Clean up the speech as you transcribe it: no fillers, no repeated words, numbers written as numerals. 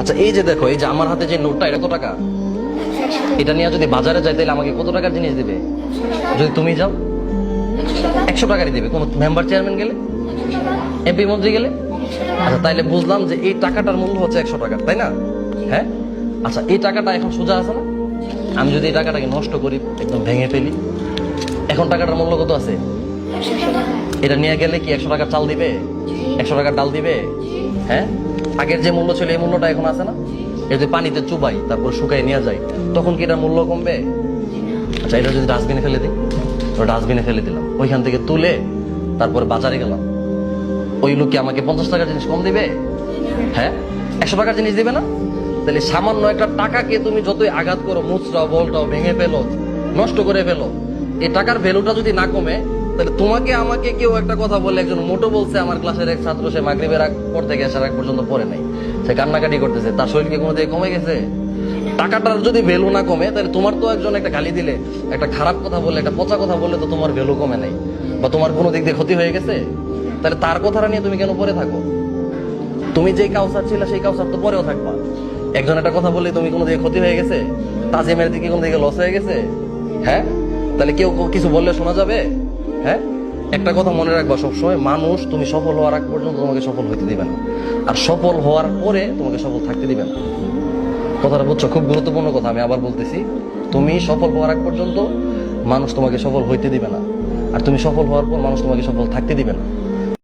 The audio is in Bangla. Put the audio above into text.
আচ্ছা এই যে দেখো, এই যে আমার হাতে যে নোটটা, এটা কত টাকা? এটা নিয়ে যদি বাজারে যাই তাহলে আমাকে কত টাকার জিনিস দিবে? যদি তুমি যাও 100 টাকারই দিবে। কোন মেম্বার চেয়ারম্যান গেলে, এমপি মন্ত্রী গেলে? আচ্ছা তাইলে বুঝলাম যে এই টাকাটার মূল্য হচ্ছে 100 টাকা, তাই না? হ্যাঁ। আচ্ছা এই টাকাটা এখন সোজা আছে না? আমি যদি এই টাকাটাকে নষ্ট করি, একদম ভেঙে ফেলি, এখন টাকাটার মূল্য কত আছে? এটা নিয়ে গেলে কি 100 টাকার চাল দিবে? 100 টাকার ডাল দিবে? হ্যাঁ। আগের যে মূল্য ছিল এই মূল্যটা এখন আছে না? এটা যদি পানিতে চুবাই তারপর শুকাই নিয়ে যাই, তখন কি এটার মূল্য কমবে? আচ্ছা এটা যদি ডাস্টবিনে ফেলে দিই, ডাস্টবিনে ফেলে দিলাম, ওইখান থেকে তুলে তারপরে বাজারে গেলাম, ওই লোক কি আমাকে 50 টাকার জিনিস কম দিবে? হ্যাঁ। 100 টাকার জিনিস দিবে না? তাহলে সামান্য একটা টাকাকে তুমি যতই আঘাত করো, মুচড়াও, বলটাও, ভেঙে ফেলো, নষ্ট করে ফেলো, এই টাকার ভ্যালুটা যদি না কমে, তাহলে তোমাকে আমাকে কেউ একটা কথা বলে, একজন মোটো বলছে, আমার ক্লাসের এক ছাত্র, সে মাগরিবের আগ পর থেকে আসার আগ পর্যন্ত পড়ে নাই, সে কান্নাকাটি করতেছে, তার শরীরকে কোনো দিকে কমে গেছে? টাকাটার যদি ভ্যালু না কমে, তাহলে তোমার তো একজন একটা গালি দিলে, একটা খারাপ কথা বললে, একটা পচা কথা বললে তো তোমার ভ্যালু কমে নাই, বা তোমার কোনো দিক দিয়ে ক্ষতি হয়ে গেছে? তাহলে তার কথাটা নিয়ে তুমি কেন পড়ে থাকো? তুমি যেই কাউসার ছিল সেই কাউসার তো পরেও থাকবা। একজন একটা কথা বললে তুমি কোনো দিকে ক্ষতি হয়ে গেছে? তাজিমের দিকে কোনো দিকে লস হয়ে গেছে? হ্যাঁ। তাহলে কেউ কিছু বললে শোনা যাবে? হ্যাঁ। একটা কথা মনে রাখবা সবসময়, মানুষ তুমি সফল হওয়ার আগ পর্যন্ত তোমাকে সফল হইতে দিবে না, আর সফল হওয়ার পরে তোমাকে সফল থাকতে দিবে না। কথাটা বুঝছো? খুব গুরুত্বপূর্ণ কথা, আমি আবার বলতেছি, তুমি সফল হওয়ার আগ পর্যন্ত মানুষ তোমাকে সফল হইতে দিবে না, আর তুমি সফল হওয়ার পর মানুষ তোমাকে সফল থাকতে দিবে না।